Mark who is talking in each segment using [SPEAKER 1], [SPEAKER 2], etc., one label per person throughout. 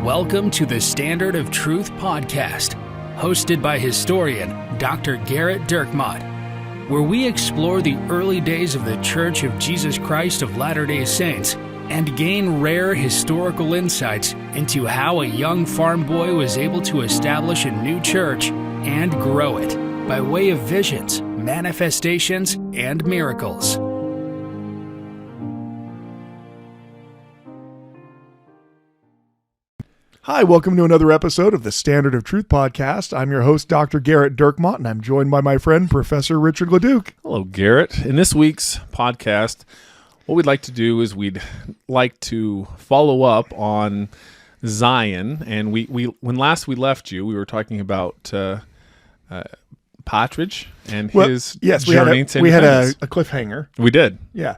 [SPEAKER 1] Welcome to the Standard of Truth podcast, hosted by historian Dr. Garrett Dirkmott, where we explore the early days of the Church of Jesus Christ of Latter-day Saints and gain rare historical insights into how a young farm boy was able to establish a new church and grow it by way of visions, manifestations, and miracles.
[SPEAKER 2] Hi, welcome to another episode of the Standard of Truth podcast. I'm your host, Dr. Garrett Dirkmott, and I'm joined by my friend, Professor Richard Leduc.
[SPEAKER 3] Hello, Garrett. In this week's podcast, what we'd like to do is we'd like to follow up on Zion. And we when last we left you, we were talking about Partridge and his journey to independence.
[SPEAKER 2] We had a cliffhanger.
[SPEAKER 3] We did.
[SPEAKER 2] Yeah.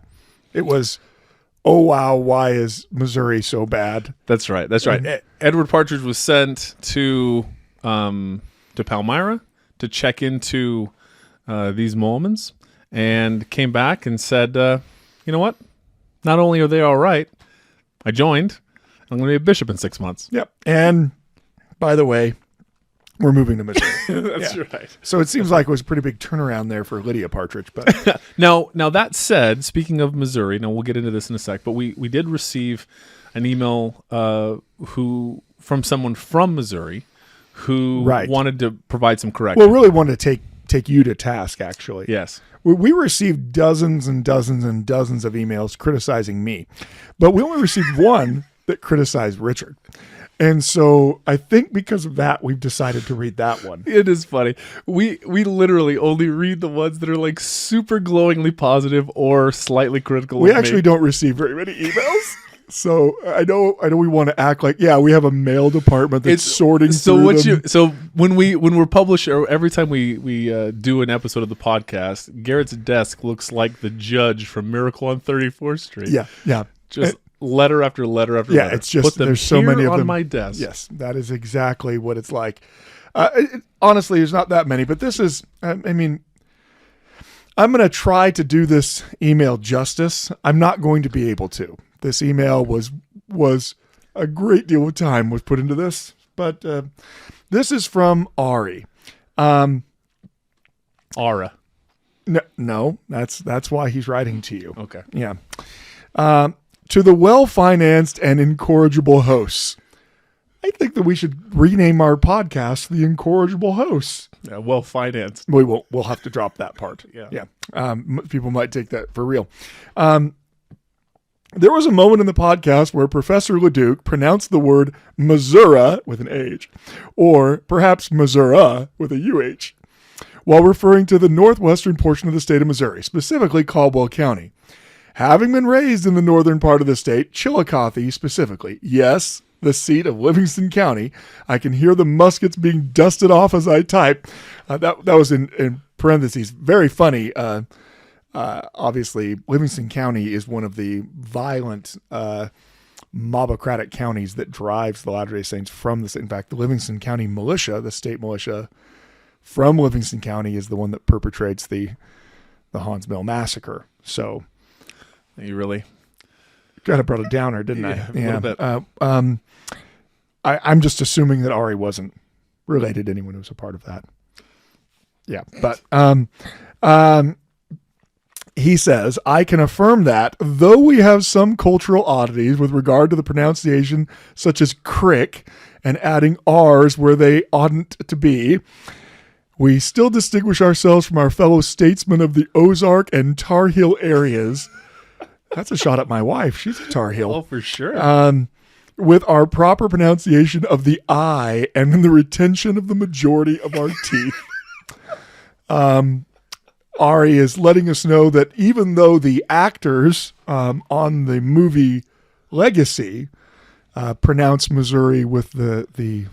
[SPEAKER 2] It was, oh, wow, why is Missouri so bad?
[SPEAKER 3] That's right. Edward Partridge was sent to Palmyra to check into these Mormons and came back and said, you know what? Not only are they all right, I joined. I'm going to be a bishop in 6 months.
[SPEAKER 2] Yep. And by the way, we're moving to Missouri.
[SPEAKER 3] That's right.
[SPEAKER 2] So it seems like it was a pretty big turnaround there for Lydia Partridge. But
[SPEAKER 3] now that said, speaking of Missouri, now we'll get into this in a sec, but we did receive an email from someone from Missouri who wanted to provide some correction.
[SPEAKER 2] Well, really wanted to take you to task, actually.
[SPEAKER 3] Yes.
[SPEAKER 2] We received dozens and dozens and dozens of emails criticizing me, but we only received one that criticized Richard. And so I think because of that, we've decided to read that one.
[SPEAKER 3] It is funny. We literally only read the ones that are like super glowingly positive or slightly critical.
[SPEAKER 2] We actually don't receive very many emails. So I know we want to act like, we have a mail department that's sorting through them.
[SPEAKER 3] So when we're published, or every time we do an episode of the podcast, Garrett's desk looks like the judge from Miracle on 34th Street.
[SPEAKER 2] Yeah.
[SPEAKER 3] Just letter after letter after letter.
[SPEAKER 2] Yeah, it's just there's so many of them
[SPEAKER 3] on my desk.
[SPEAKER 2] Yes, that is exactly what it's like. Honestly, there's not that many, but this is, I'm going to try to do this email justice. I'm not going to be able to. This email was a great deal of time was put into this, but this is from Ari.
[SPEAKER 3] Ara.
[SPEAKER 2] No, that's why he's writing to you.
[SPEAKER 3] Okay.
[SPEAKER 2] Yeah. To the well-financed and incorrigible hosts. I think that we should rename our podcast The Incorrigible Hosts.
[SPEAKER 3] Yeah, well-financed.
[SPEAKER 2] We'll have to drop that part.
[SPEAKER 3] Yeah.
[SPEAKER 2] People might take that for real. There was a moment in the podcast where Professor Leduc pronounced the word Missouri with an H, or perhaps Missouri with a UH, while referring to the northwestern portion of the state of Missouri, specifically Caldwell County. Having been raised in the northern part of the state, Chillicothe specifically, yes, the seat of Livingston County, I can hear the muskets being dusted off as I type. That was in parentheses. Very funny. Obviously, Livingston County is one of the violent mobocratic counties that drives the Latter-day Saints from this. In fact, the Livingston County militia, the state militia from Livingston County, is the one that perpetrates the Hans Mill massacre. So
[SPEAKER 3] you really
[SPEAKER 2] kind of brought a downer, didn't I?
[SPEAKER 3] A little bit.
[SPEAKER 2] I'm just assuming that Ari wasn't related to anyone who was a part of that. Yeah, but he says, I can affirm that, though we have some cultural oddities with regard to the pronunciation, such as crick and adding R's where they oughtn't to be, we still distinguish ourselves from our fellow statesmen of the Ozark and Tar Heel areas. That's a shot at my wife. She's a Tar Heel.
[SPEAKER 3] Oh, for sure.
[SPEAKER 2] With our proper pronunciation of the I and in the retention of the majority of our teeth. Ari is letting us know that even though the actors on the movie Legacy pronounce Missouri with the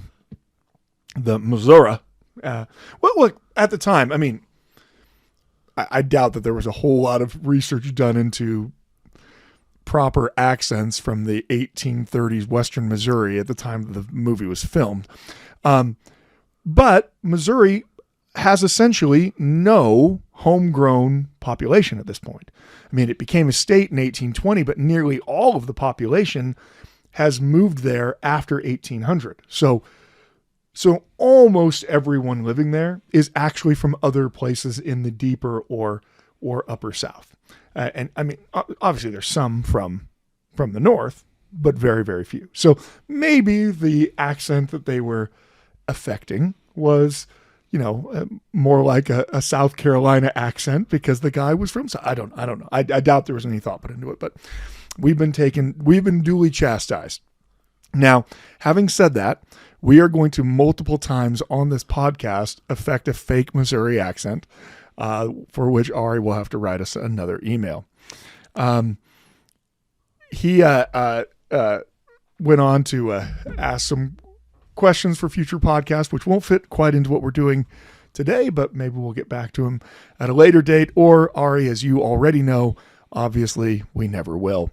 [SPEAKER 2] Missouri, well, look, at the time, I doubt that there was a whole lot of research done into proper accents from the 1830s Western Missouri at the time the movie was filmed. But Missouri has essentially no homegrown population at this point. It became a state in 1820, but nearly all of the population has moved there after 1800. So almost everyone living there is actually from other places in the deeper or upper South. And I mean, obviously there's some from the North, but very, very few. So maybe the accent that they were affecting was, more like a South Carolina accent because the guy was from, I don't know. I doubt there was any thought put into it, but we've been duly chastised. Now, having said that, we are going to multiple times on this podcast affect a fake Missouri accent, for which Ari will have to write us another email. He went on to ask some questions for future podcasts, which won't fit quite into what we're doing today, but maybe we'll get back to him at a later date. Or Ari, as you already know, obviously we never will.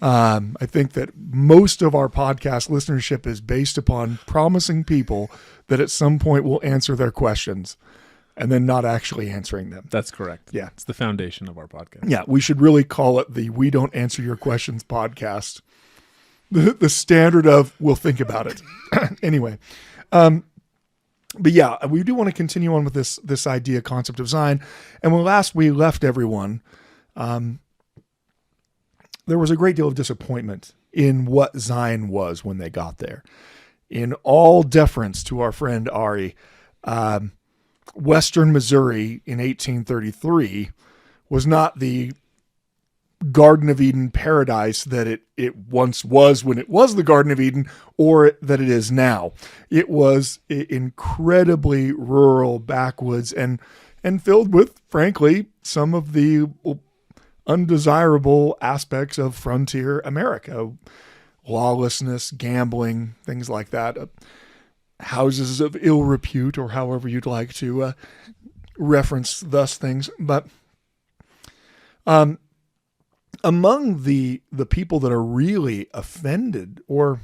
[SPEAKER 2] I think that most of our podcast listenership is based upon promising people that at some point we'll answer their questions and then not actually answering them.
[SPEAKER 3] That's correct.
[SPEAKER 2] Yeah.
[SPEAKER 3] It's the foundation of our podcast.
[SPEAKER 2] Yeah. We should really call it the We Don't Answer Your Questions podcast. The standard of we'll think about it. Anyway. But yeah, we do want to continue on with this idea concept of Zion. And when last we left everyone, there was a great deal of disappointment in what Zion was when they got there. In all deference to our friend Ari, Western Missouri in 1833 was not the Garden of Eden paradise that it once was when it was the Garden of Eden, or that it is now. It was incredibly rural, backwoods, and filled with, frankly, some of the undesirable aspects of frontier America. Lawlessness, gambling, things like that. Houses of ill repute, or however you'd like to reference thus things. But among the people that are really offended or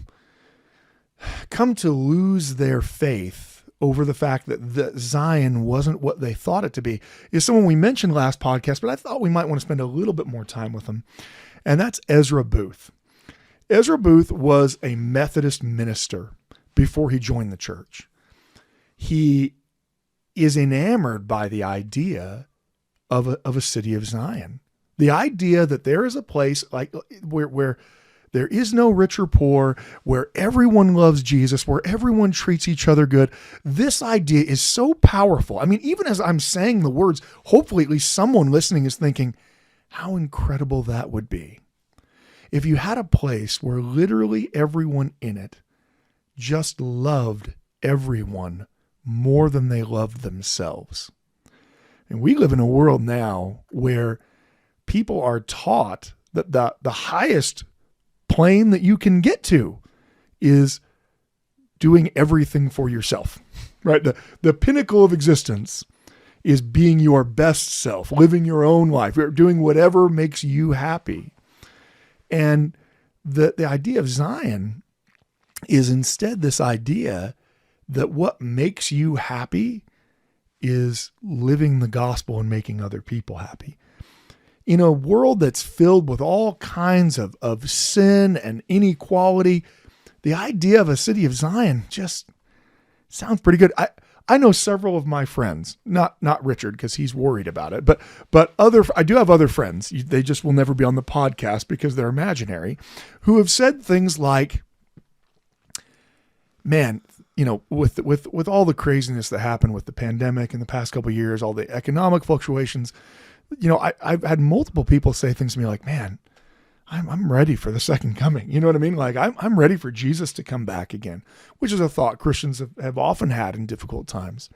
[SPEAKER 2] come to lose their faith over the fact that Zion wasn't what they thought it to be is someone we mentioned last podcast, but I thought we might want to spend a little bit more time with him. And that's Ezra Booth. Ezra Booth was a Methodist minister before he joined the church. He is enamored by the idea of a city of Zion. The idea that there is a place like where there is no rich or poor, where everyone loves Jesus, where everyone treats each other good. This idea is so powerful. I mean, even as I'm saying the words, hopefully at least someone listening is thinking, how incredible that would be. If you had a place where literally everyone in it just loved everyone more than they loved themselves. And we live in a world now where people are taught that the highest plane that you can get to is doing everything for yourself, right? The pinnacle of existence is being your best self, living your own life, doing whatever makes you happy. And the idea of Zion is instead this idea that what makes you happy is living the gospel and making other people happy. In a world that's filled with all kinds of sin and inequality, the idea of a city of Zion just sounds pretty good. I know several of my friends, not Richard because he's worried about it, but I do have other friends. They just will never be on the podcast because they're imaginary, who have said things like, man, with all the craziness that happened with the pandemic in the past couple of years, all the economic fluctuations, I've had multiple people say things to me like, man, I'm ready for the second coming. You know what I mean? Like I'm ready for Jesus to come back again, which is a thought Christians have often had in difficult times.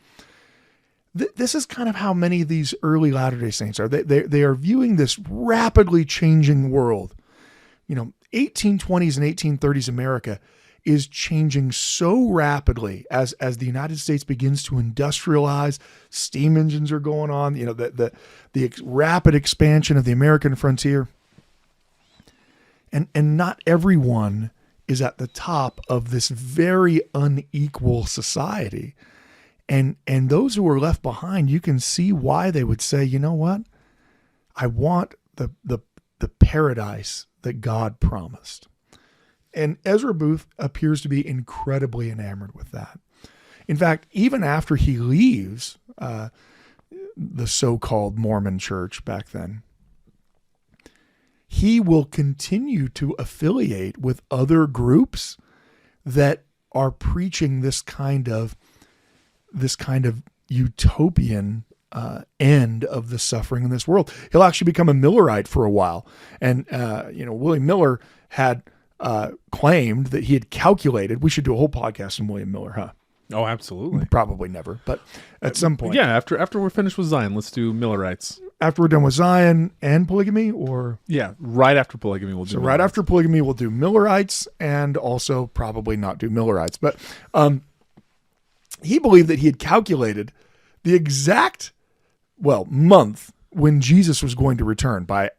[SPEAKER 2] This is kind of how many of these early Latter-day Saints are. They are viewing this rapidly changing world. 1820s and 1830s America is changing so rapidly as the United States begins to industrialize. Steam engines are going on, the rapid expansion of the American frontier. And not everyone is at the top of this very unequal society. And those who are left behind, you can see why they would say, you know what? I want the paradise that God promised. And Ezra Booth appears to be incredibly enamored with that. In fact, even after he leaves the so-called Mormon church back then, he will continue to affiliate with other groups that are preaching this kind of utopian end of the suffering in this world. He'll actually become a Millerite for a while. And, William Miller had claimed that he had calculated, we should do a whole podcast on William Miller, huh?
[SPEAKER 3] Oh, absolutely.
[SPEAKER 2] Probably never, but at some point.
[SPEAKER 3] Yeah, after we're finished with Zion, let's do Millerites.
[SPEAKER 2] After we're done with Zion and polygamy, or?
[SPEAKER 3] Yeah, right after polygamy we'll do
[SPEAKER 2] So
[SPEAKER 3] Millerites.
[SPEAKER 2] right after polygamy we'll do Millerites, and also probably not do Millerites. But he believed that he had calculated the exact, month when Jesus was going to return by,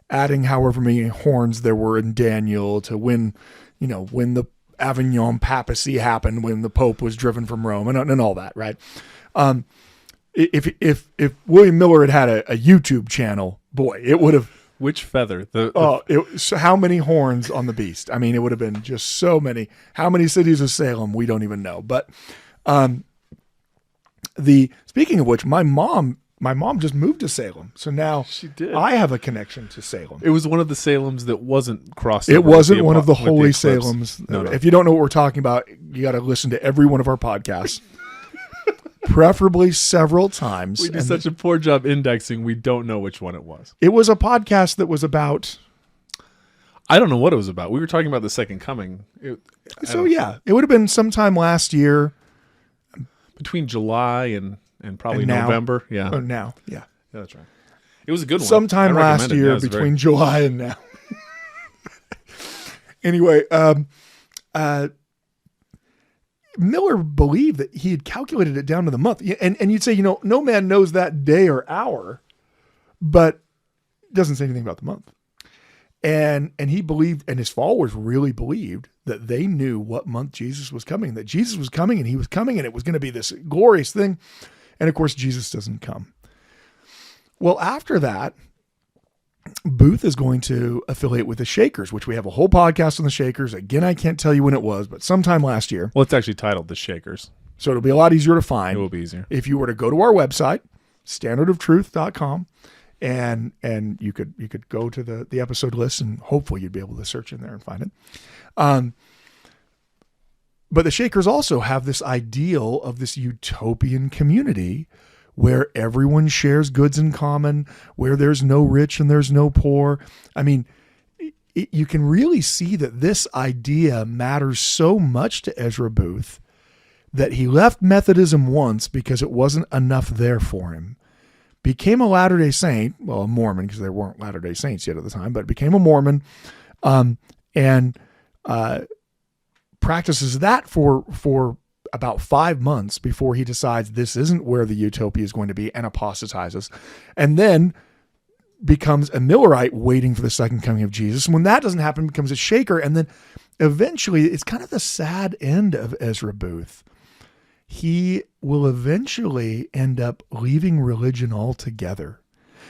[SPEAKER 2] adding however many horns there were in Daniel to when the Avignon papacy happened, when the Pope was driven from Rome, and all that, right? If William Miller had a YouTube channel, boy, it would have.
[SPEAKER 3] Which feather?
[SPEAKER 2] So how many horns on the beast? I mean, it would have been just so many. How many cities of Salem? We don't even know. But speaking of which, my mom just moved to Salem, so now
[SPEAKER 3] She did.
[SPEAKER 2] I have a connection to Salem.
[SPEAKER 3] It was one of the Salems that wasn't crossed.
[SPEAKER 2] It
[SPEAKER 3] over with
[SPEAKER 2] wasn't
[SPEAKER 3] the
[SPEAKER 2] one of the
[SPEAKER 3] with
[SPEAKER 2] holy
[SPEAKER 3] eclipse.
[SPEAKER 2] Salems.
[SPEAKER 3] No.
[SPEAKER 2] If you don't know what we're talking about, you got to listen to every one of our podcasts, preferably several times.
[SPEAKER 3] We do
[SPEAKER 2] And
[SPEAKER 3] such a poor job indexing. We don't know which one it was.
[SPEAKER 2] it was a podcast that was about.
[SPEAKER 3] I don't know what it was about. We were talking about the second coming. It
[SPEAKER 2] would have been sometime last year.
[SPEAKER 3] Between July and probably
[SPEAKER 2] And now.
[SPEAKER 3] November. Yeah.
[SPEAKER 2] Oh, now, yeah.
[SPEAKER 3] Yeah, that's right. It was a good one.
[SPEAKER 2] Sometime
[SPEAKER 3] I
[SPEAKER 2] last
[SPEAKER 3] recommend it. Yeah,
[SPEAKER 2] year
[SPEAKER 3] it was
[SPEAKER 2] between July and now. Anyway, Miller believed that he had calculated it down to the month. And you'd say, no man knows that day or hour, but it doesn't say anything about the month. And he believed, and his followers really believed, that they knew what month Jesus was coming, that Jesus was coming, and he was coming, and it was going to be this glorious thing. And of course, Jesus doesn't come. Well, after that, Booth is going to affiliate with the Shakers, which we have a whole podcast on the Shakers. Again, I can't tell you when it was, but sometime last year.
[SPEAKER 3] Well, it's actually titled The Shakers.
[SPEAKER 2] So it'll be a lot easier to find.
[SPEAKER 3] It will be easier. If
[SPEAKER 2] you were to go to our website, standardoftruth.com, and you could go to the episode list, and hopefully you'd be able to search in there and find it. But the Shakers also have this ideal of this utopian community where everyone shares goods in common, where there's no rich and there's no poor. I mean, you can really see that this idea matters so much to Ezra Booth that he left Methodism once because it wasn't enough there for him. Became a Latter-day Saint, well, a Mormon, because there weren't Latter-day Saints yet at the time, but became a Mormon, and practices that for about 5 months before he decides this isn't where the utopia is going to be, and apostatizes, and then becomes a Millerite waiting for the second coming of Jesus. And when that doesn't happen, becomes a Shaker, and then eventually, it's kind of the sad end of Ezra Booth. He will eventually end up leaving religion altogether.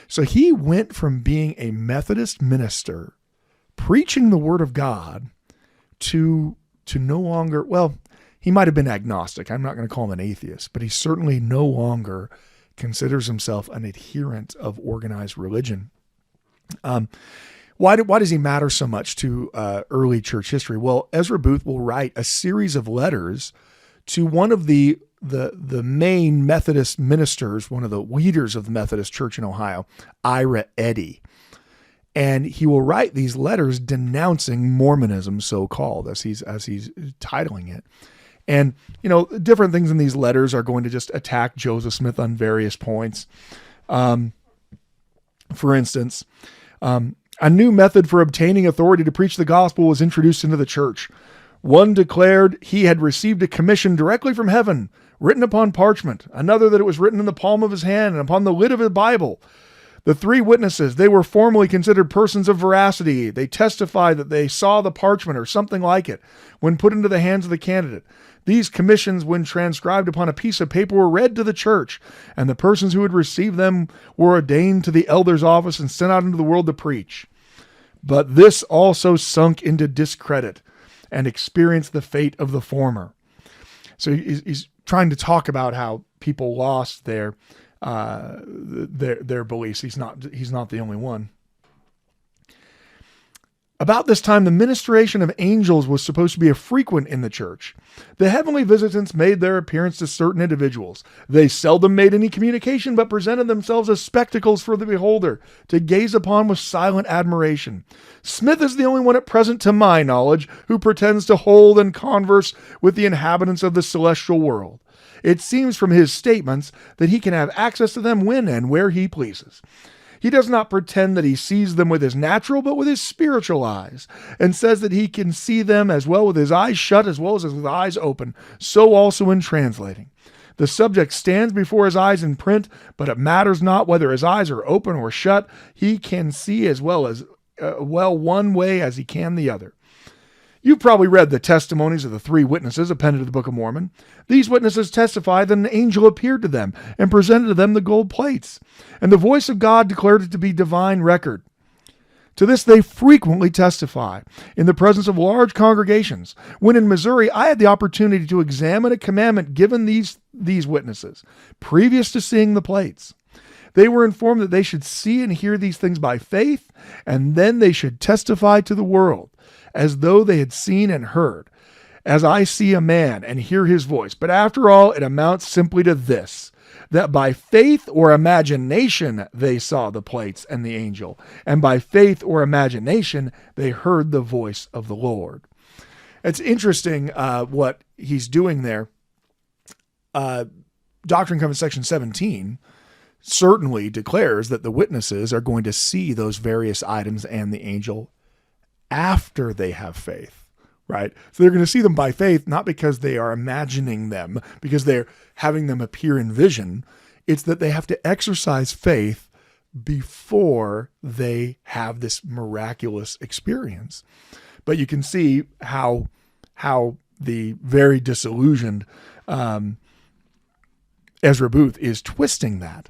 [SPEAKER 2] So he went from being a Methodist minister, preaching the word of God, to no longer, he might have been agnostic. I'm not going to call him an atheist, but he certainly no longer considers himself an adherent of organized religion. Why does he matter so much to early church history? Well, Ezra Booth will write a series of letters to one of the main Methodist ministers, one of the leaders of the Methodist Church in Ohio, Ira Eddy. And he will write these letters denouncing Mormonism, so-called, as he's titling it. And, different things in these letters are going to just attack Joseph Smith on various points. For instance, a new method for obtaining authority to preach the gospel was introduced into the church. One declared he had received a commission directly from heaven, written upon parchment. Another that it was written in the palm of his hand and upon the lid of his Bible. The three witnesses, they were formally considered persons of veracity. They testified that they saw the parchment or something like it when put into the hands of the candidate. These commissions, when transcribed upon a piece of paper, were read to the church, and the persons who had received them were ordained to the elder's office and sent out into the world to preach. but this also sunk into discredit and experienced the fate of the former. So he's trying to talk about how people lost their beliefs. He's not the only one. About this time, the ministration of angels was supposed to be frequent in the church. The heavenly visitants made their appearance to certain individuals. They seldom made any communication, but presented themselves as spectacles for the beholder to gaze upon with silent admiration. Smith is the only one at present, to my knowledge, who pretends to hold and converse with the inhabitants of the celestial world. It seems from his statements that he can have access to them when and where he pleases. He does not pretend that he sees them with his natural, but with his spiritual eyes, and says that he can see them as well with his eyes shut as well as his eyes open, so also in translating. The subject stands before his eyes in print, but it matters not whether his eyes are open or shut. He can see as well one way as he can the other. You've probably read the testimonies of the 3 witnesses appended to the Book of Mormon. These witnesses testified that an angel appeared to them and presented to them the gold plates, and the voice of God declared it to be divine record. To this they frequently testify in the presence of large congregations. When in Missouri, I had the opportunity to examine a commandment given these witnesses previous to seeing the plates. They were informed that they should see and hear these things by faith, and then they should testify to the world, as though they had seen and heard, as I see a man and hear his voice. But after all, it amounts simply to this, that by faith or imagination they saw the plates and the angel, and by faith or imagination they heard the voice of the Lord. It's interesting what he's doing there. Doctrine and Covenants section 17 certainly declares that the witnesses are going to see those various items and the angel after they have faith, right? So they're going to see them by faith, not because they are imagining them, because they're having them appear in vision. It's that they have to exercise faith before they have this miraculous experience. But you can see how the very disillusioned Ezra Booth is twisting it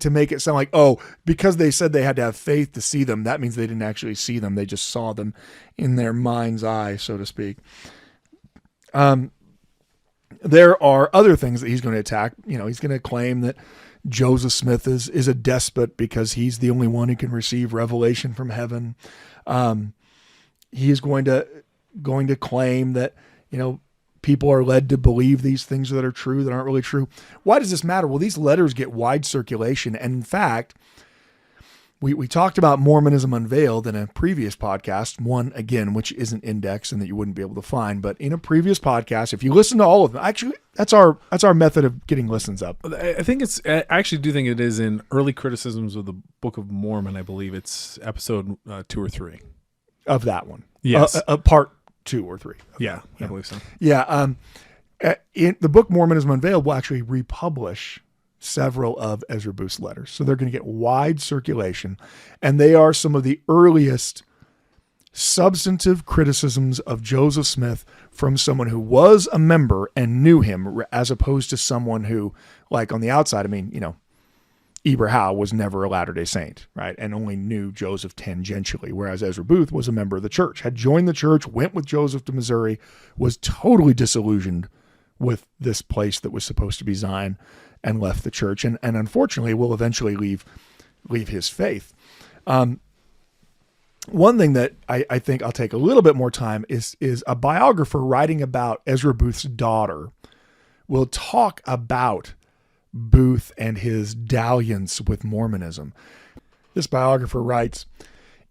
[SPEAKER 2] to make it sound like, oh, because they said they had to have faith to see them, that means they didn't actually see them. They just saw them in their mind's eye, so to speak. There are other things that he's going to attack. He's going to claim that Joseph Smith is a despot because he's the only one who can receive revelation from heaven. He is going to claim that, people are led to believe these things that are true that aren't really true. Why does this matter? Well, these letters get wide circulation. And in fact, we talked about Mormonism Unveiled in a previous podcast, one again, which isn't indexed and that you wouldn't be able to find. But in a previous podcast, if you listen to all of them, actually, that's our method of getting listens up.
[SPEAKER 3] I actually do think it is in Early Criticisms of the Book of Mormon. I believe it's episode 2 or 3
[SPEAKER 2] of that one.
[SPEAKER 3] Yes,
[SPEAKER 2] part 2 or 3.
[SPEAKER 3] Yeah, I believe so.
[SPEAKER 2] Yeah. In the book Mormonism Unveiled will actually republish several of Ezra Booth's letters. So they're going to get wide circulation. And they are some of the earliest substantive criticisms of Joseph Smith from someone who was a member and knew him, as opposed to someone who, like on the outside, Eber Howe was never a Latter-day Saint, right? And only knew Joseph tangentially, whereas Ezra Booth was a member of the church, had joined the church, went with Joseph to Missouri, was totally disillusioned with this place that was supposed to be Zion, and left the church, and unfortunately will eventually leave his faith. One thing that I think I'll take a little bit more time is a biographer writing about Ezra Booth's daughter will talk about Booth and his dalliance with Mormonism. This biographer writes,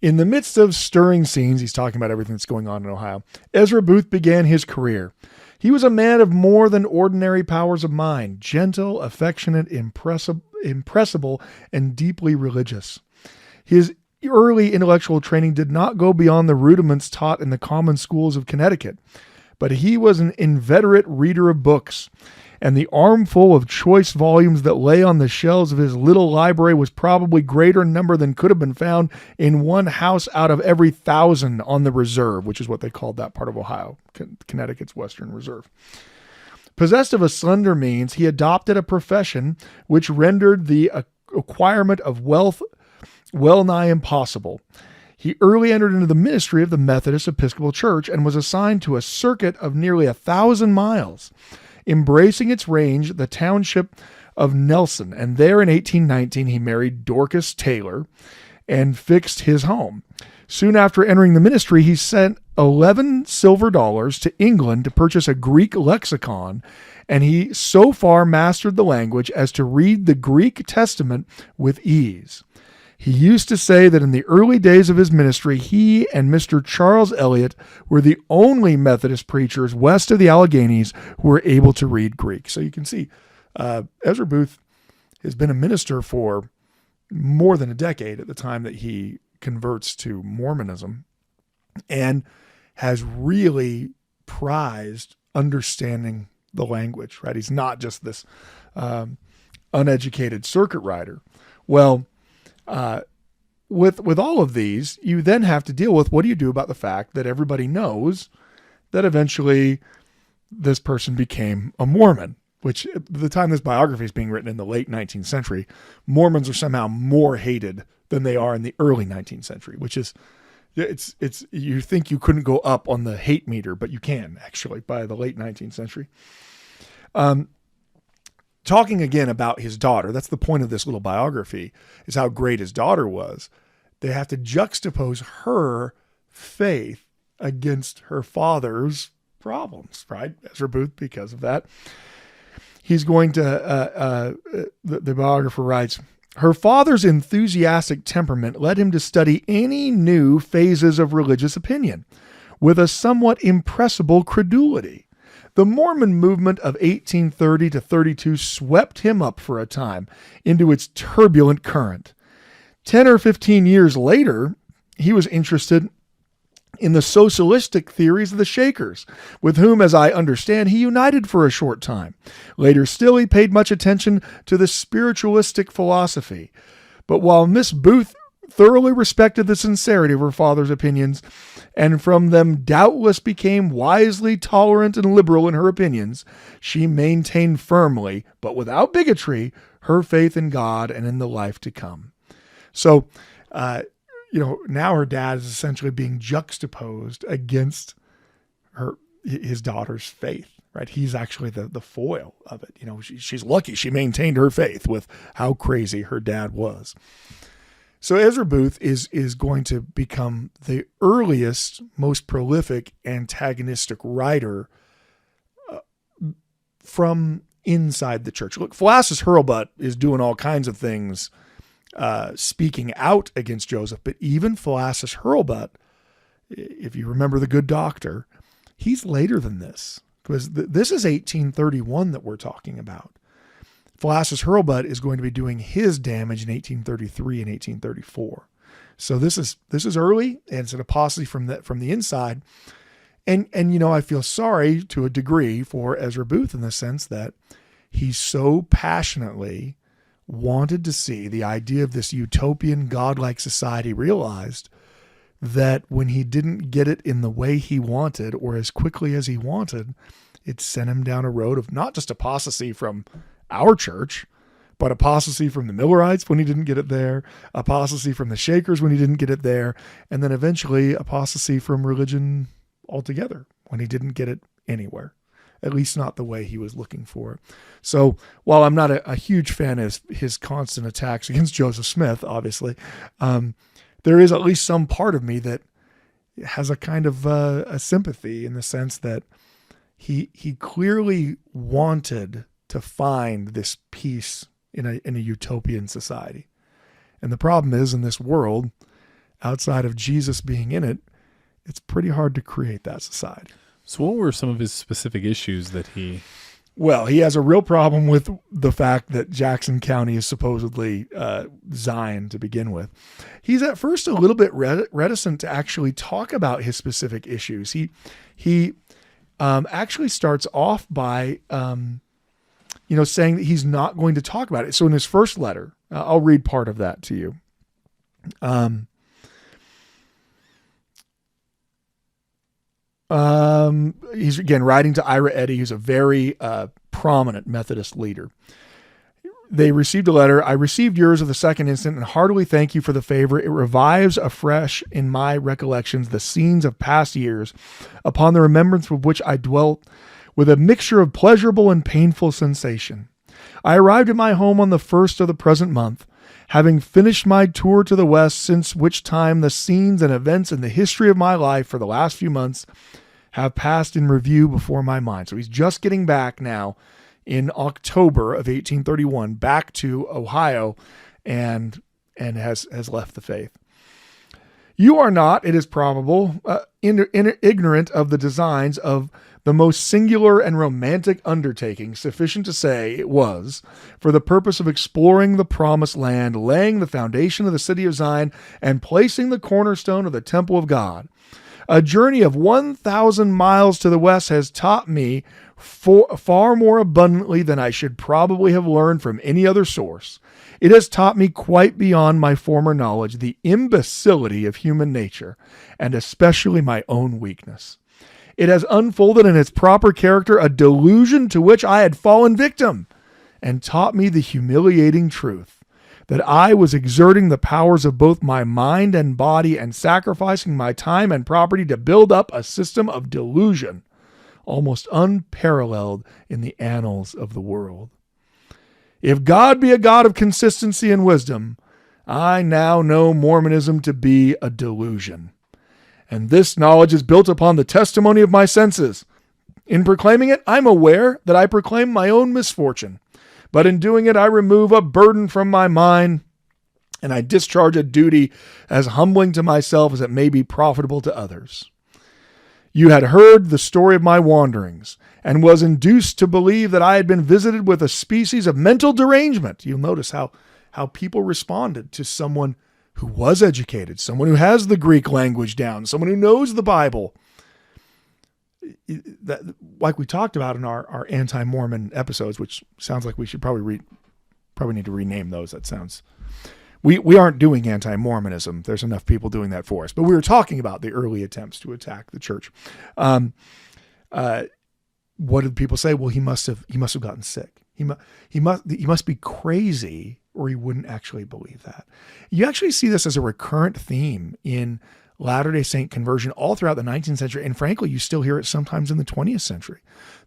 [SPEAKER 2] in the midst of stirring scenes, he's talking about everything that's going on in Ohio, Ezra Booth began his career. He was a man of more than ordinary powers of mind, gentle, affectionate, impressible, and deeply religious. His early intellectual training did not go beyond the rudiments taught in the common schools of Connecticut, but he was an inveterate reader of books, and the armful of choice volumes that lay on the shelves of his little library was probably greater in number than could have been found in one house out of every 1,000 on the reserve, which is what they called that part of Ohio, Connecticut's Western Reserve. Possessed of a slender means, he adopted a profession which rendered the acquirement of wealth well nigh impossible. He early entered into the ministry of the Methodist Episcopal Church and was assigned to a circuit of nearly 1,000 miles, embracing its range the township of Nelson. And there in 1819, he married Dorcas Taylor and fixed his home. Soon after entering the ministry, he sent 11 silver dollars to England to purchase a Greek lexicon, and he so far mastered the language as to read the Greek Testament with ease. He used to say that in the early days of his ministry, he and Mr. Charles Eliot were the only Methodist preachers west of the Alleghenies who were able to read Greek. So you can see Ezra Booth has been a minister for more than a decade at the time that he converts to Mormonism, and has really prized understanding the language, right? He's not just this uneducated circuit rider. Well, with all of these, you then have to deal with what do you do about the fact that everybody knows that eventually this person became a Mormon, which at the time this biography is being written in the late 19th century, Mormons are somehow more hated than they are in the early 19th century, which is, it's you think you couldn't go up on the hate meter, but you can actually by the late 19th century. Talking again about his daughter, that's the point of this little biography, is how great his daughter was. They have to juxtapose her faith against her father's problems, right? Ezra Booth, because of that. He's going to, the biographer writes, her father's enthusiastic temperament led him to study any new phases of religious opinion with a somewhat impressible credulity. The Mormon movement of 1830 to 32 swept him up for a time into its turbulent current. 10 or 15 years later, he was interested in the socialistic theories of the Shakers, with whom, as I understand, he united for a short time. Later still, he paid much attention to the spiritualistic philosophy. But while Miss Booth thoroughly respected the sincerity of her father's opinions, and from them doubtless became wisely tolerant and liberal in her opinions, she maintained firmly, but without bigotry, her faith in God and in the life to come. So, now her dad is essentially being juxtaposed against his daughter's faith, right? He's actually the foil of it. She's lucky she maintained her faith with how crazy her dad was. So Ezra Booth is going to become the earliest, most prolific antagonistic writer from inside the church. Look, Philastus Hurlbut is doing all kinds of things, speaking out against Joseph, but even Philastus Hurlbut, if you remember The Good Doctor, he's later than this, because this is 1831 that we're talking about. Philastus Hurlbut is going to be doing his damage in 1833 and 1834. So this is early, and it's an apostasy from the inside. And I feel sorry to a degree for Ezra Booth in the sense that he so passionately wanted to see the idea of this utopian godlike society realized, that when he didn't get it in the way he wanted or as quickly as he wanted, it sent him down a road of not just apostasy from our church, but apostasy from the Millerites when he didn't get it there, apostasy from the Shakers when he didn't get it there, and then eventually apostasy from religion altogether when he didn't get it anywhere, at least not the way he was looking for it. So while I'm not a huge fan of his constant attacks against Joseph Smith, obviously, there is at least some part of me that has a kind of a sympathy in the sense that he clearly wanted to find this peace in a utopian society. And the problem is, in this world, outside of Jesus being in it, it's pretty hard to create that society.
[SPEAKER 3] So what were some of his specific issues that he...
[SPEAKER 2] Well, he has a real problem with the fact that Jackson County is supposedly Zion to begin with. He's at first a little bit reticent to actually talk about his specific issues. He actually starts off by... saying that he's not going to talk about it. So in his first letter, I'll read part of that to you. He's again writing to Ira Eddy, who's a very prominent Methodist leader. they received a letter. I received yours of the second instant and heartily thank you for the favor. It revives afresh in my recollections the scenes of past years, upon the remembrance of which I dwelt with a mixture of pleasurable and painful sensation. I arrived at my home on the 1st of the present month, having finished my tour to the West, since which time the scenes and events in the history of my life for the last few months have passed in review before my mind. So he's just getting back now in October of 1831, back to Ohio, and has left the faith. You are not, it is probable, ignorant of the designs of the most singular and romantic undertaking, sufficient to say it was, for the purpose of exploring the promised land, laying the foundation of the city of Zion, and placing the cornerstone of the temple of God. A journey of 1,000 miles to the west has taught me far more abundantly than I should probably have learned from any other source. It has taught me quite beyond my former knowledge the imbecility of human nature, and especially my own weakness. It has unfolded in its proper character a delusion to which I had fallen victim, and taught me the humiliating truth that I was exerting the powers of both my mind and body and sacrificing my time and property to build up a system of delusion almost unparalleled in the annals of the world. If God be a God of consistency and wisdom, I now know Mormonism to be a delusion. And this knowledge is built upon the testimony of my senses. In proclaiming it, I'm aware that I proclaim my own misfortune, but in doing it, I remove a burden from my mind, and I discharge a duty as humbling to myself as it may be profitable to others. You had heard the story of my wanderings, and was induced to believe that I had been visited with a species of mental derangement. You'll notice how people responded to someone who was educated, someone who has the Greek language down, someone who knows the Bible. That, like we talked about in our anti-Mormon episodes, which sounds like we should probably need to rename those. That sounds... We aren't doing anti-Mormonism. There's enough people doing that for us. But we were talking about the early attempts to attack the church. What did people say? Well, he must have gotten sick. He must be crazy, or he wouldn't actually believe that. You actually see this as a recurrent theme in Latter-day Saint conversion all throughout the 19th century. And frankly, you still hear it sometimes in the 20th century,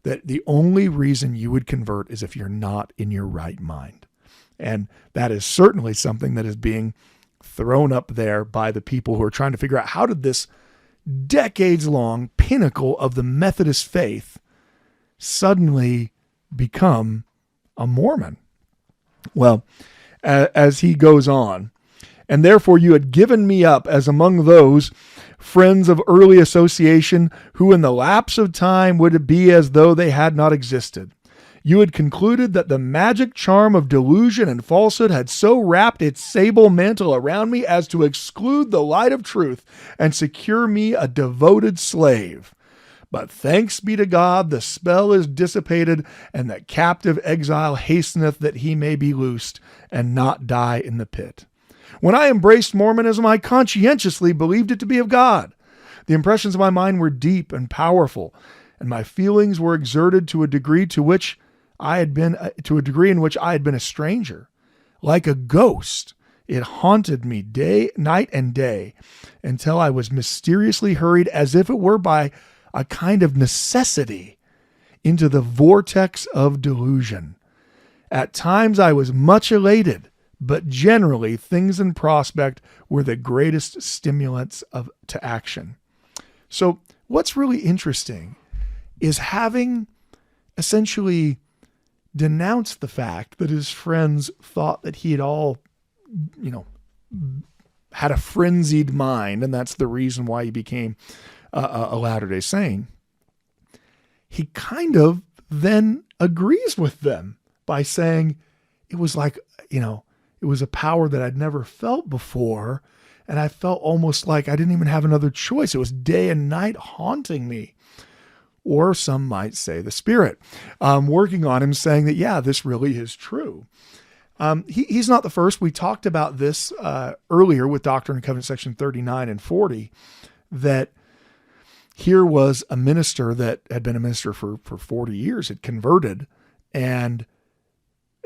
[SPEAKER 2] that the only reason you would convert is if you're not in your right mind. And that is certainly something that is being thrown up there by the people who are trying to figure out, how did this decades-long pinnacle of the Methodist faith suddenly become a Mormon? Well, as he goes on, and therefore you had given me up as among those friends of early association who in the lapse of time would be as though they had not existed. You had concluded that the magic charm of delusion and falsehood had so wrapped its sable mantle around me as to exclude the light of truth and secure me a devoted slave. But thanks be to God, the spell is dissipated, and the captive exile hasteneth that he may be loosed and not die in the pit. When I embraced Mormonism, I conscientiously believed it to be of God. The impressions of my mind were deep and powerful, and my feelings were exerted to a degree in which I had been a stranger. Like a ghost, it haunted me night and day, until I was mysteriously hurried, as if it were by a kind of necessity, into the vortex of delusion. At times I was much elated, but generally things in prospect were the greatest stimulants to action. So what's really interesting is having essentially denounced the fact that his friends thought that he had all, had a frenzied mind, and that's the reason why he became a Latter-day Saint. He kind of then agrees with them by saying it was like, it was a power that I'd never felt before, and I felt almost like I didn't even have another choice. It was day and night haunting me. Or some might say the Spirit working on him, saying that, yeah, this really is true. He's not the first. We talked about this earlier with Doctrine and Covenants section 39 and 40, that here was a minister that had been a minister for 40 years, had converted, and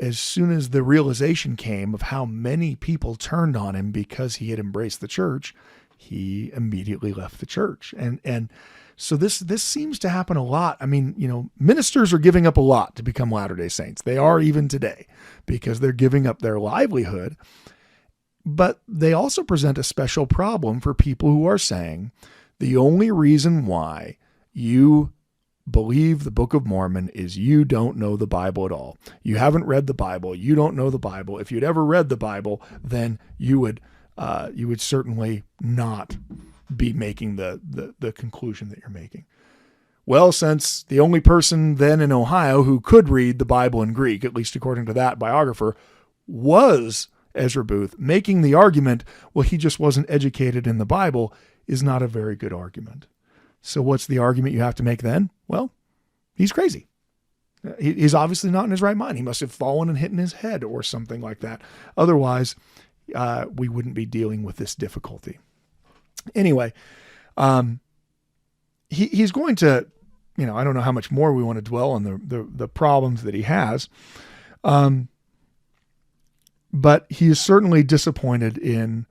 [SPEAKER 2] as soon as the realization came of how many people turned on him because he had embraced the church, he immediately left the church. And so this seems to happen a lot. I mean, ministers are giving up a lot to become Latter-day Saints. They are even today, because they're giving up their livelihood. But they also present a special problem for people who are saying the only reason why you believe the Book of Mormon is you don't know the Bible at all. You haven't read the Bible. You don't know the Bible. If you'd ever read the Bible, then you would certainly not be making the conclusion that you're making. Well, since the only person then in Ohio who could read the Bible in Greek, at least according to that biographer, was Ezra Booth, making the argument, well, he just wasn't educated in the Bible, is not a very good argument. So what's the argument you have to make then? Well, he's crazy. He's obviously not in his right mind. He must have fallen and hit in his head or something like that. Otherwise, we wouldn't be dealing with this difficulty. Anyway, he's going to, I don't know how much more we want to dwell on the problems that he has. But he is certainly disappointed in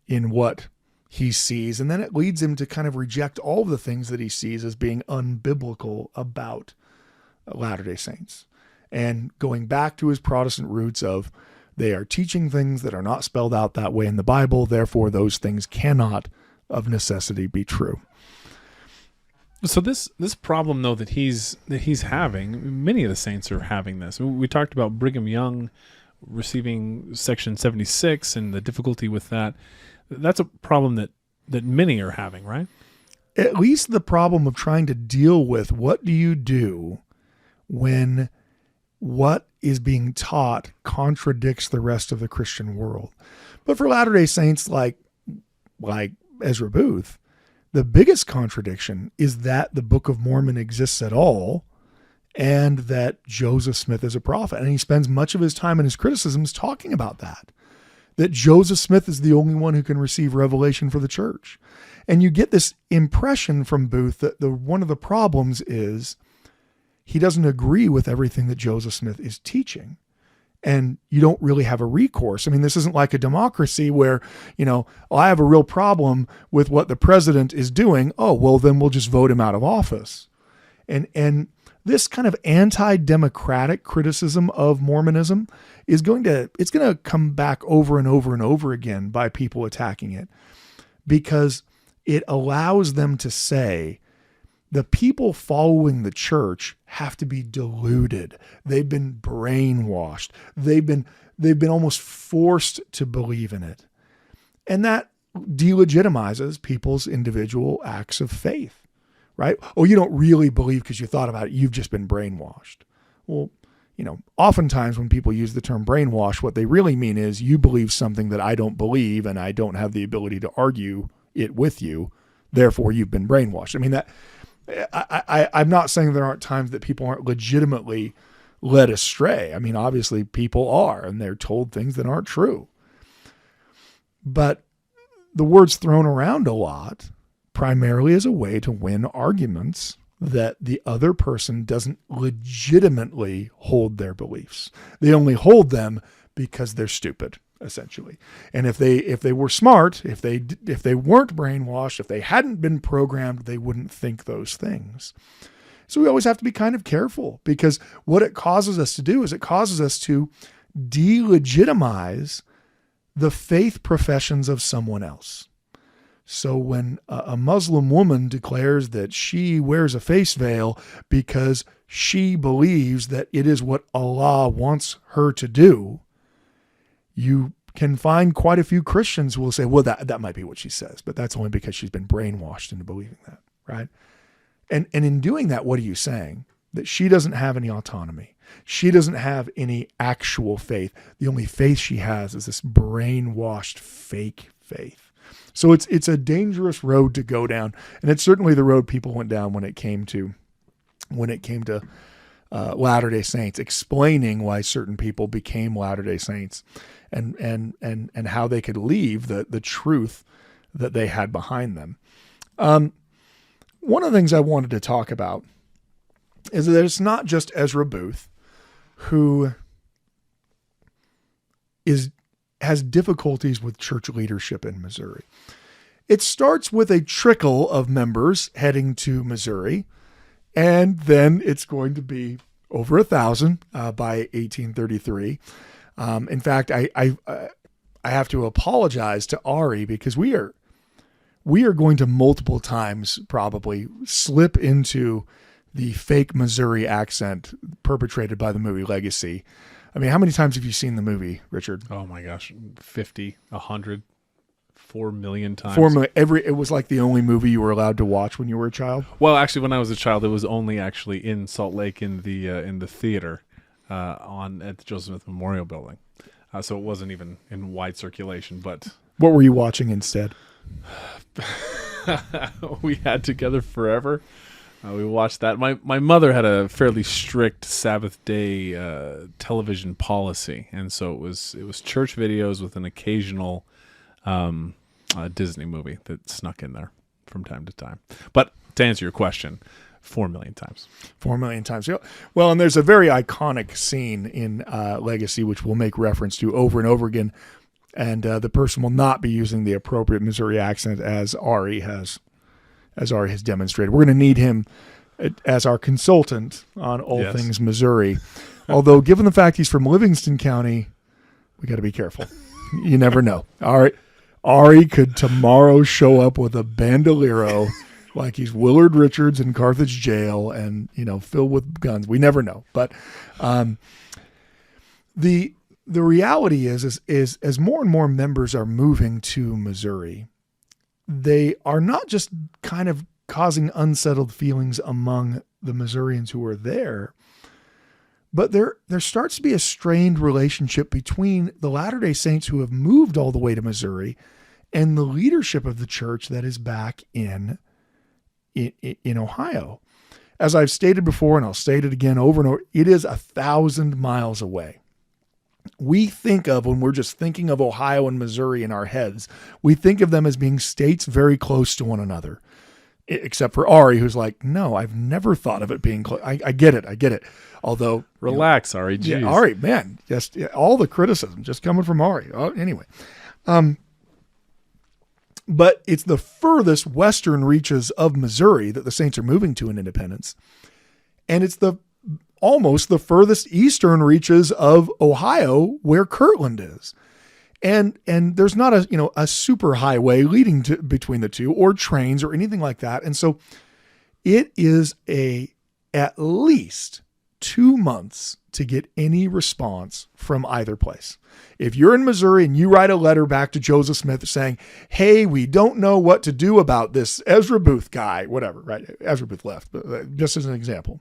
[SPEAKER 2] what he sees. And then it leads him to kind of reject all of the things that he sees as being unbiblical about Latter-day Saints. And going back to his Protestant roots of, they are teaching things that are not spelled out that way in the Bible. Therefore, those things cannot of necessity be true.
[SPEAKER 3] So this problem, though, that he's having, many of the saints are having this. We talked about Brigham Young receiving Section 76 and the difficulty with that. That's a problem that many are having, right?
[SPEAKER 2] At least the problem of trying to deal with what do you do when what is being taught contradicts the rest of the Christian world. But for Latter-day Saints like Ezra Booth, the biggest contradiction is that the Book of Mormon exists at all and that Joseph Smith is a prophet. And he spends much of his time in his criticisms talking about that Joseph Smith is the only one who can receive revelation for the church. And you get this impression from Booth that one of the problems is he doesn't agree with everything that Joseph Smith is teaching. And you don't really have a recourse. I mean, this isn't like a democracy where, I have a real problem with what the president is doing. Oh, well, then we'll just vote him out of office. And this kind of anti-democratic criticism of Mormonism is going to come back over and over and over again by people attacking it, because it allows them to say the people following the church have to be deluded. They've been brainwashed. They've been almost forced to believe in it. And that delegitimizes people's individual acts of faith. Right? Oh, you don't really believe because you thought about it. You've just been brainwashed. Well, oftentimes when people use the term brainwash, what they really mean is you believe something that I don't believe and I don't have the ability to argue it with you. Therefore, you've been brainwashed. I mean, I'm not saying there aren't times that people aren't legitimately led astray. I mean, obviously people are, and they're told things that aren't true. But the word's thrown around a lot, primarily as a way to win arguments that the other person doesn't legitimately hold their beliefs. They only hold them because they're stupid, essentially. And if they were smart, if they weren't brainwashed, if they hadn't been programmed, they wouldn't think those things. So we always have to be kind of careful, because what it causes us to do is it causes us to delegitimize the faith professions of someone else. So when a Muslim woman declares that she wears a face veil because she believes that it is what Allah wants her to do, you can find quite a few Christians who will say, well, that might be what she says, but that's only because she's been brainwashed into believing that, right? And in doing that, what are you saying? That she doesn't have any autonomy. She doesn't have any actual faith. The only faith she has is this brainwashed fake faith. So it's a dangerous road to go down, and it's certainly the road people went down when it came to Latter-day Saints, explaining why certain people became Latter-day Saints, and how they could leave the truth that they had behind them. One of the things I wanted to talk about is that it's not just Ezra Booth who has difficulties with church leadership in Missouri. It starts with a trickle of members heading to Missouri, and then it's going to be over 1,000 by 1833. In fact, I have to apologize to Ari because we are going to multiple times probably slip into the fake Missouri accent perpetrated by the movie Legacy. I mean, how many times have you seen the movie, Richard?
[SPEAKER 3] Oh my gosh, 50, 100, 4 million times.
[SPEAKER 2] 4 million. It was like the only movie you were allowed to watch when you were a child.
[SPEAKER 3] Well, actually, when I was a child, it was only actually in Salt Lake in the theater at the Joseph Smith Memorial Building. So it wasn't even in wide circulation. But
[SPEAKER 2] what were you watching instead?
[SPEAKER 3] We had Together Forever. We watched that. My mother had a fairly strict Sabbath day television policy, and so it was church videos with an occasional Disney movie that snuck in there from time to time. But to answer your question, 4 million times.
[SPEAKER 2] 4 million times. Well, and there's a very iconic scene in Legacy which we'll make reference to over and over again, and the person will not be using the appropriate Missouri accent as Ari has demonstrated. We're going to need him as our consultant on all things Missouri. Although, given the fact he's from Livingston County, we got to be careful. You never know. All right. Ari could tomorrow show up with a bandolero like he's Willard Richards in Carthage jail and, filled with guns. We never know. But the reality is as more and more members are moving to Missouri, they are not just kind of causing unsettled feelings among the Missourians who are there, but there starts to be a strained relationship between the Latter-day Saints who have moved all the way to Missouri and the leadership of the church that is back in Ohio. As I've stated before, and I'll state it again over and over, it is 1,000 miles away. We think of, when we're just thinking of Ohio and Missouri in our heads, we think of them as being states very close to one another, except for Ari, who's like, no, I've never thought of it being close. I get it. Although,
[SPEAKER 3] relax, Ari. Geez.
[SPEAKER 2] Yeah, Ari, man, just all the criticism just coming from Ari. Anyway, but it's the furthest western reaches of Missouri that the Saints are moving to in Independence, and it's almost the furthest eastern reaches of Ohio where Kirtland is. And there's not a super highway leading to between the two or trains or anything like that. And so it is at least 2 months to get any response from either place. If you're in Missouri and you write a letter back to Joseph Smith saying, hey, we don't know what to do about this Ezra Booth guy, whatever, right? Ezra Booth left, but just as an example.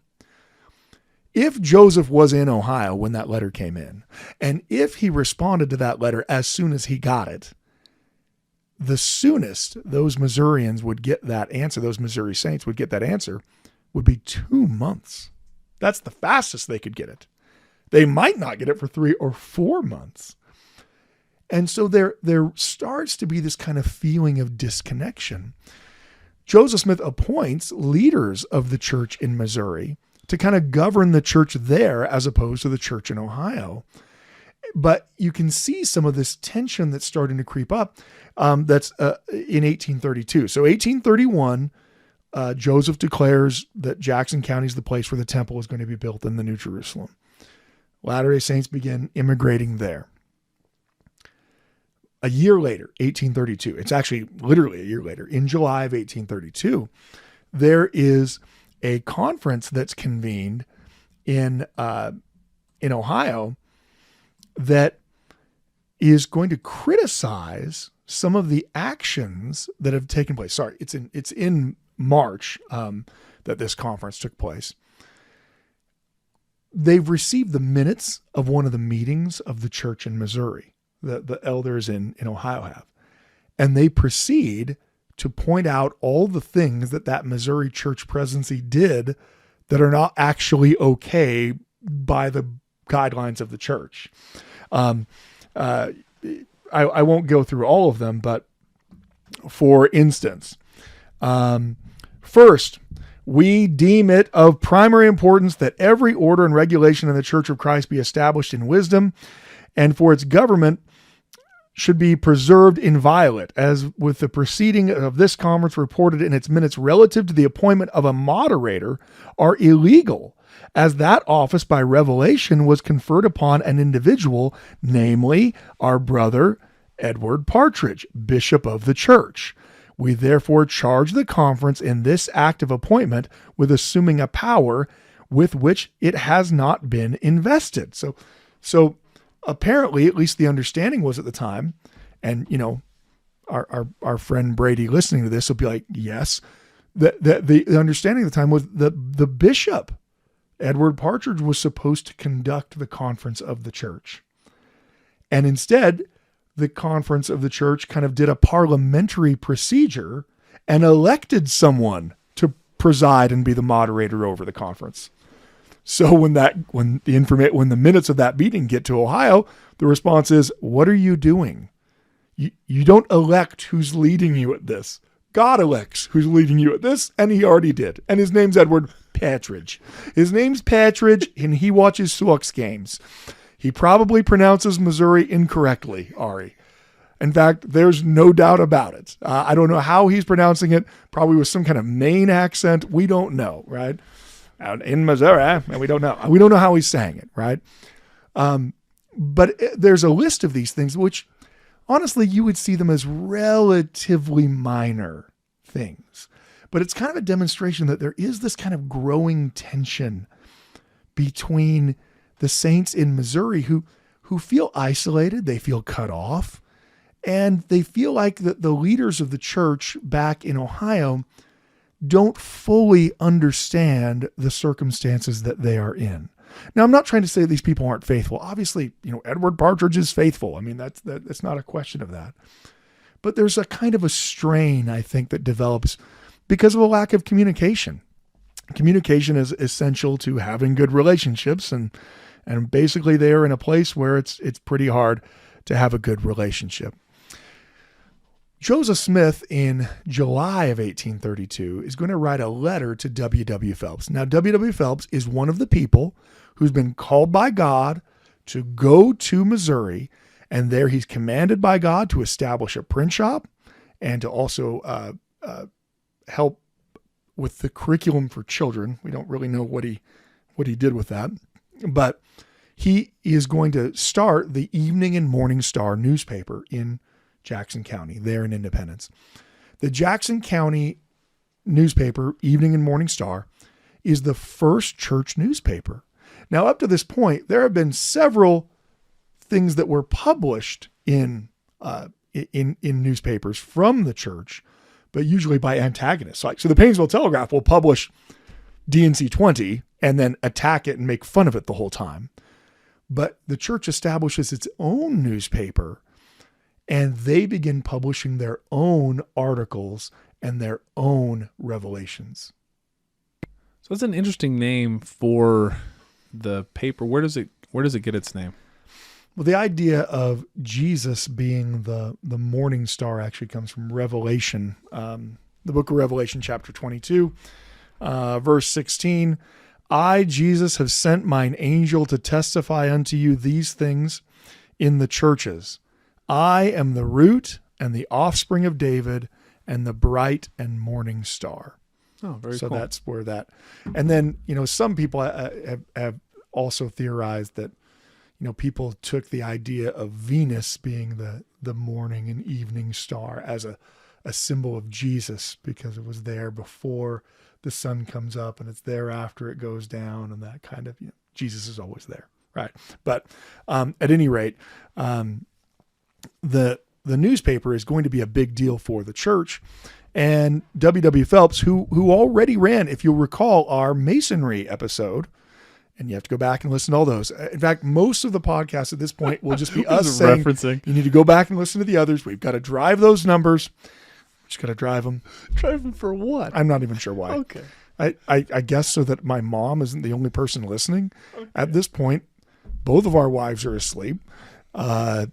[SPEAKER 2] If Joseph was in Ohio when that letter came in, and if he responded to that letter as soon as he got it, the soonest those Missourians would get that answer, those Missouri Saints would get that answer, would be 2 months. That's the fastest they could get it. They might not get it for 3 or 4 months. And so there starts to be this kind of feeling of disconnection. Joseph Smith appoints leaders of the church in Missouri to kind of govern the church there as opposed to the church in Ohio. But you can see some of this tension that's starting to creep up that's in 1832. So 1831, Joseph declares that Jackson County is the place where the temple is going to be built in the New Jerusalem. Latter-day Saints begin immigrating there. A year later, 1832, it's actually literally a year later, in July of 1832, there is a conference that's convened in Ohio that is going to criticize some of the actions that have taken place. Sorry, it's in March that this conference took place. They've received the minutes of one of the meetings of the church in Missouri, the elders in Ohio have, and they proceed to point out all the things that Missouri church presidency did that are not actually okay by the guidelines of the church. I won't go through all of them, but for instance, first, we deem it of primary importance that every order and regulation in the Church of Christ be established in wisdom and for its government should be preserved inviolate, as with the proceeding of this conference reported in its minutes relative to the appointment of a moderator are illegal, as that office by revelation was conferred upon an individual, namely our brother Edward Partridge, Bishop of the Church. We therefore charge the conference in this act of appointment with assuming a power with which it has not been invested. So apparently, at least the understanding was at the time, and our friend Brady listening to this will be like, yes, the understanding at the time was that the bishop, Edward Partridge, was supposed to conduct the conference of the church. And instead, the conference of the church kind of did a parliamentary procedure and elected someone to preside and be the moderator over the conference. So when the minutes of that meeting get to Ohio, the response is, what are you doing? You don't elect who's leading you at this. God elects who's leading you at this, and he already did. And his name's Edward Partridge. His name's Partridge, and he watches Sox games. He probably pronounces Missouri incorrectly, Ari. In fact, there's no doubt about it. I don't know how he's pronouncing it, probably with some kind of Maine accent. We don't know, right? Out in Missouri, and we don't know. We don't know how he's saying it, right? But there's a list of these things, which honestly, you would see them as relatively minor things. But it's kind of a demonstration that there is this kind of growing tension between the saints in Missouri who feel isolated, they feel cut off, and they feel like the leaders of the church back in Ohio don't fully understand the circumstances that they are in. Now, I'm not trying to say these people aren't faithful. Obviously, Edward Partridge is faithful. I mean, that's not a question of that. But there's a kind of a strain, I think, that develops because of a lack of communication. Communication is essential to having good relationships, and basically they are in a place where it's pretty hard to have a good relationship. Joseph Smith in July of 1832 is going to write a letter to W.W. Phelps. Now, W.W. Phelps is one of the people who's been called by God to go to Missouri, and there he's commanded by God to establish a print shop and to also help with the curriculum for children. We don't really know what he did with that, but he is going to start the Evening and Morning Star newspaper in Jackson County, there in Independence. The Jackson County newspaper, Evening and Morning Star, is the first church newspaper. Now, up to this point, there have been several things that were published in newspapers from the church, but usually by antagonists. So the Painesville Telegraph will publish DNC 20 and then attack it and make fun of it the whole time. But the church establishes its own newspaper, and they begin publishing their own articles and their own revelations.
[SPEAKER 3] So it's an interesting name for the paper. Where does it get its name?
[SPEAKER 2] Well, the idea of Jesus being the morning star actually comes from Revelation, the book of Revelation, chapter 22, verse 16. I, Jesus, have sent mine angel to testify unto you these things in the churches. I am the root and the offspring of David and the bright and morning star.
[SPEAKER 3] Oh, very
[SPEAKER 2] cool. So that's where that, and then, some people have also theorized that, people took the idea of Venus being the morning and evening star as a symbol of Jesus, because it was there before the sun comes up and it's there after it goes down, and that kind of, Jesus is always there. Right. But at any rate, the newspaper is going to be a big deal for the church. And W.W. Phelps, who already ran, if you'll recall, our Masonry episode, and you have to go back and listen to all those. In fact, most of the podcast at this point will just be us saying,
[SPEAKER 3] referencing.
[SPEAKER 2] You need to go back and listen to the others. We've got to drive those numbers. Just got to drive them.
[SPEAKER 3] Drive them for what?
[SPEAKER 2] I'm not even sure why.
[SPEAKER 3] Okay.
[SPEAKER 2] I guess so that my mom isn't the only person listening. Okay. At this point, both of our wives are asleep. I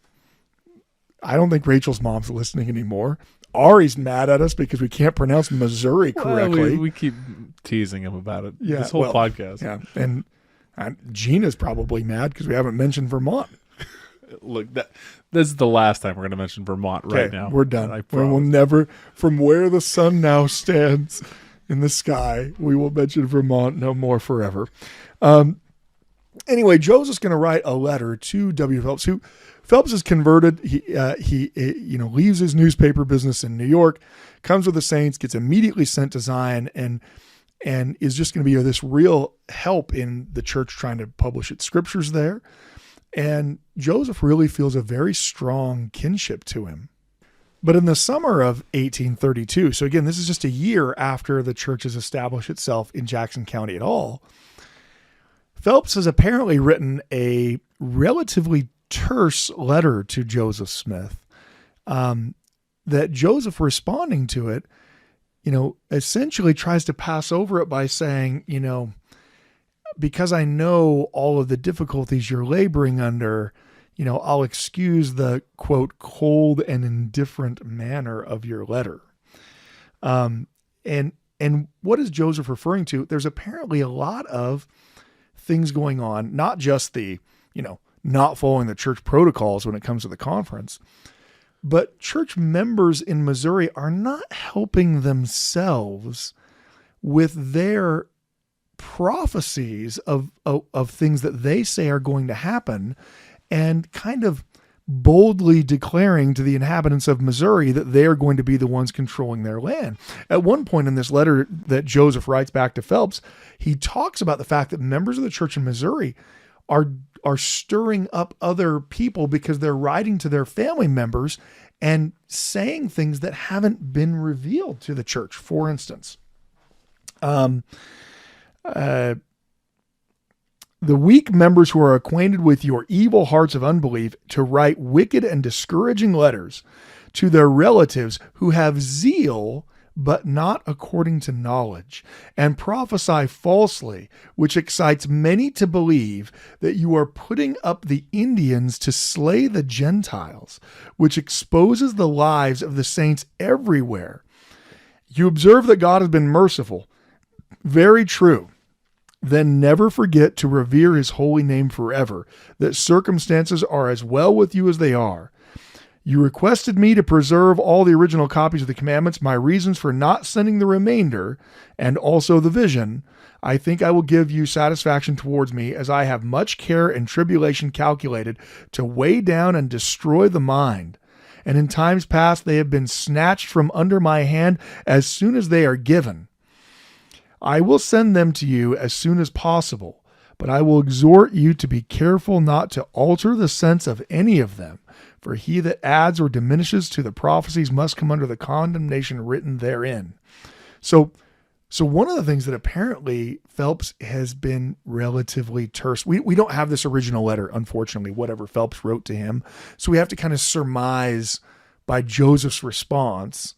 [SPEAKER 2] don't think Rachel's mom's listening anymore. Ari's mad at us because we can't pronounce Missouri correctly.
[SPEAKER 3] Well, we keep teasing him about it.
[SPEAKER 2] Yeah,
[SPEAKER 3] this whole podcast.
[SPEAKER 2] Yeah, and Gina's probably mad because we haven't mentioned Vermont.
[SPEAKER 3] Look, this is the last time we're going to mention Vermont right now.
[SPEAKER 2] We're done.
[SPEAKER 3] I
[SPEAKER 2] We
[SPEAKER 3] promise.
[SPEAKER 2] will never, from where the sun now stands in the sky, we will mention Vermont no more forever. Anyway, Joseph's going to write a letter to W. Phelps, who Phelps is converted. He leaves his newspaper business in New York, comes with the Saints, gets immediately sent to Zion, and is just going to be this real help in the church trying to publish its scriptures there. And Joseph really feels a very strong kinship to him. But in the summer of 1832, so again, this is just a year after the church has established itself in Jackson County at all, Phelps has apparently written a relatively terse letter to Joseph Smith, that Joseph, responding to it, essentially tries to pass over it by saying, because I know all of the difficulties you're laboring under, I'll excuse the, quote, cold and indifferent manner of your letter. And what is Joseph referring to? There's apparently a lot of things going on, not just the, not following the church protocols when it comes to the conference, but church members in Missouri are not helping themselves with their prophecies of things that they say are going to happen, and kind of boldly declaring to the inhabitants of Missouri that they are going to be the ones controlling their land. At one point in this letter that Joseph writes back to Phelps, he talks about the fact that members of the church in Missouri are stirring up other people because they're writing to their family members and saying things that haven't been revealed to the church. For instance, the weak members who are acquainted with your evil hearts of unbelief to write wicked and discouraging letters to their relatives who have zeal but not according to knowledge, and prophesy falsely, which excites many to believe that you are putting up the Indians to slay the Gentiles, which exposes the lives of the saints everywhere. You observe that God has been merciful. Very true. Then never forget to revere his holy name forever, that circumstances are as well with you as they are. You requested me to preserve all the original copies of the commandments. My reasons for not sending the remainder, and also the vision, I think I will give you satisfaction towards me, as I have much care and tribulation calculated to weigh down and destroy the mind. And in times past they have been snatched from under my hand as soon as they are given. I will send them to you as soon as possible, but I will exhort you to be careful not to alter the sense of any of them. For he that adds or diminishes to the prophecies must come under the condemnation written therein. So one of the things that apparently Phelps has been relatively terse. We don't have this original letter, unfortunately, whatever Phelps wrote to him. So we have to kind of surmise by Joseph's response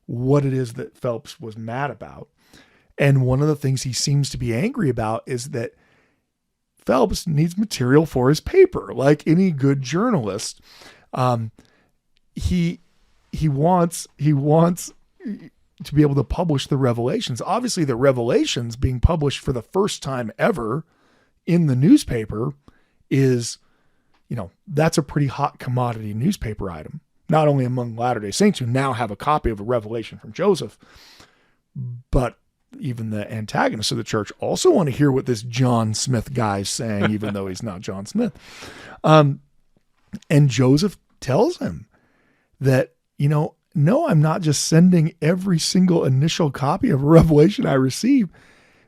[SPEAKER 2] what it is that Phelps was mad about. And one of the things he seems to be angry about is that Phelps needs material for his paper, like any good journalist. He wants to be able to publish the revelations. Obviously, the revelations being published for the first time ever in the newspaper is, that's a pretty hot commodity newspaper item, not only among Latter-day Saints who now have a copy of a revelation from Joseph, but even the antagonists of the church also want to hear what this John Smith guy is saying, even though he's not John Smith. And Joseph tells him that, no, I'm not just sending every single initial copy of a revelation I receive.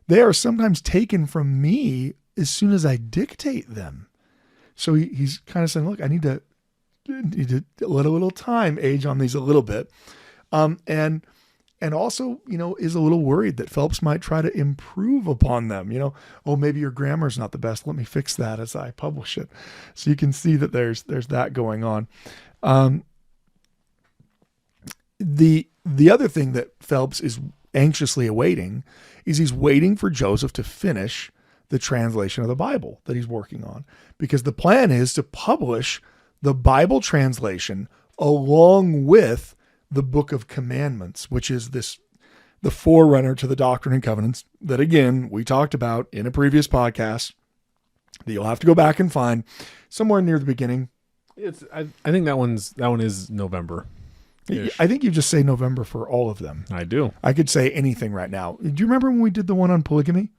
[SPEAKER 2] They are sometimes taken from me as soon as I dictate them. So he's kind of saying, look, I need to let a little time age on these a little bit. And also, is a little worried that Phelps might try to improve upon them. Maybe your grammar's not the best. Let me fix that as I publish it. So you can see that there's that going on. The other thing that Phelps is anxiously awaiting is he's waiting for Joseph to finish the translation of the Bible that he's working on, because the plan is to publish the Bible translation along with the Book of Commandments, which is the forerunner to the Doctrine and Covenants that, again, we talked about in a previous podcast that you'll have to go back and find somewhere near the beginning.
[SPEAKER 3] I think that one is November.
[SPEAKER 2] I think you just say November for all of them.
[SPEAKER 3] I do.
[SPEAKER 2] I could say anything right now. Do you remember when we did the one on polygamy?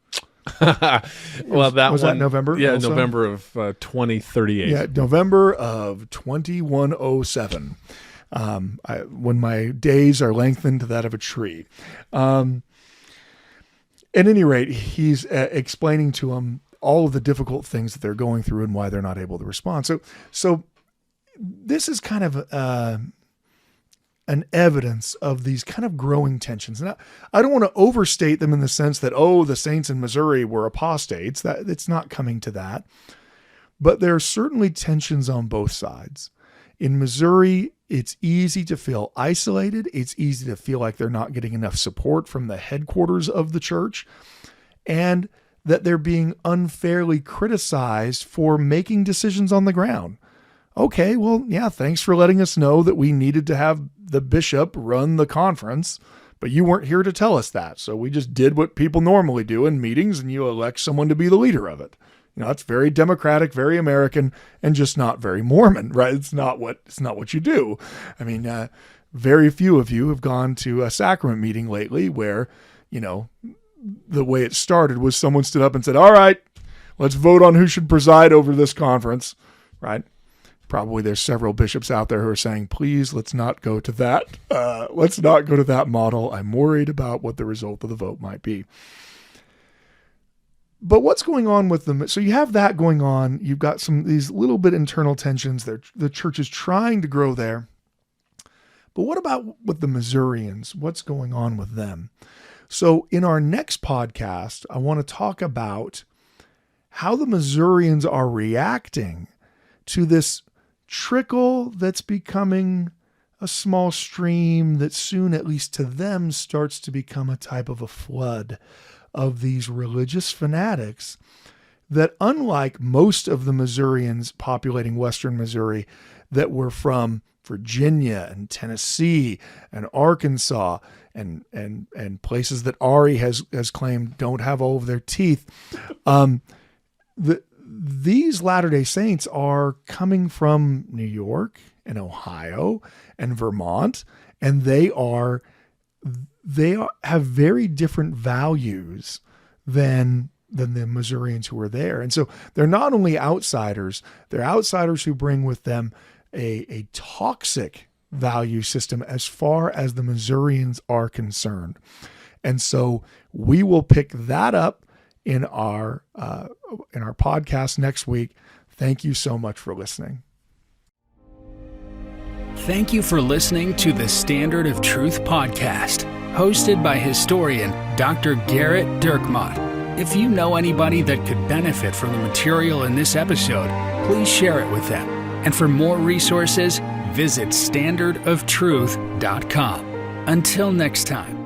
[SPEAKER 3] Well, that
[SPEAKER 2] November?
[SPEAKER 3] Yeah,
[SPEAKER 2] also?
[SPEAKER 3] November of 2038.
[SPEAKER 2] Yeah, November of 2107. When my days are lengthened to that of a tree. At any rate, he's explaining to them all of the difficult things that they're going through and why they're not able to respond. So this is kind of an evidence of these kind of growing tensions. And I don't want to overstate them in the sense that, the saints in Missouri were apostates. That it's not coming to that. But there are certainly tensions on both sides. In Missouri, it's easy to feel isolated. It's easy to feel like they're not getting enough support from the headquarters of the church, and that they're being unfairly criticized for making decisions on the ground. Okay, well, yeah, thanks for letting us know that we needed to have the bishop run the conference, but you weren't here to tell us that. So we just did what people normally do in meetings, and you elect someone to be the leader of it. That's very democratic, very American, and just not very Mormon, right? It's not what you do. I mean, very few of you have gone to a sacrament meeting lately where, the way it started was someone stood up and said, all right, let's vote on who should preside over this conference, right? Probably there's several bishops out there who are saying, please, let's not go to that. Let's not go to that model. I'm worried about what the result of the vote might be. But what's going on with them? So you have that going on. You've got these little bit internal tensions. The church is trying to grow there. But what about with the Missourians? What's going on with them? So in our next podcast, I want to talk about how the Missourians are reacting to this trickle that's becoming a small stream that soon, at least to them, starts to become a type of a flood of these religious fanatics that, unlike most of the Missourians populating Western Missouri that were from Virginia and Tennessee and Arkansas and places that Ari has claimed don't have all of their teeth, these Latter-day Saints are coming from New York and Ohio and Vermont, and they have very different values than the Missourians who are there. And so they're not only outsiders, they're outsiders who bring with them a toxic value system as far as the Missourians are concerned. And so we will pick that up in our podcast next week. Thank you so much for listening.
[SPEAKER 1] Thank you for listening to the Standard of Truth podcast, hosted by historian Dr. Garrett Dirkmott. If you know anybody that could benefit from the material in this episode, please share it with them. And for more resources, visit standardoftruth.com. Until next time.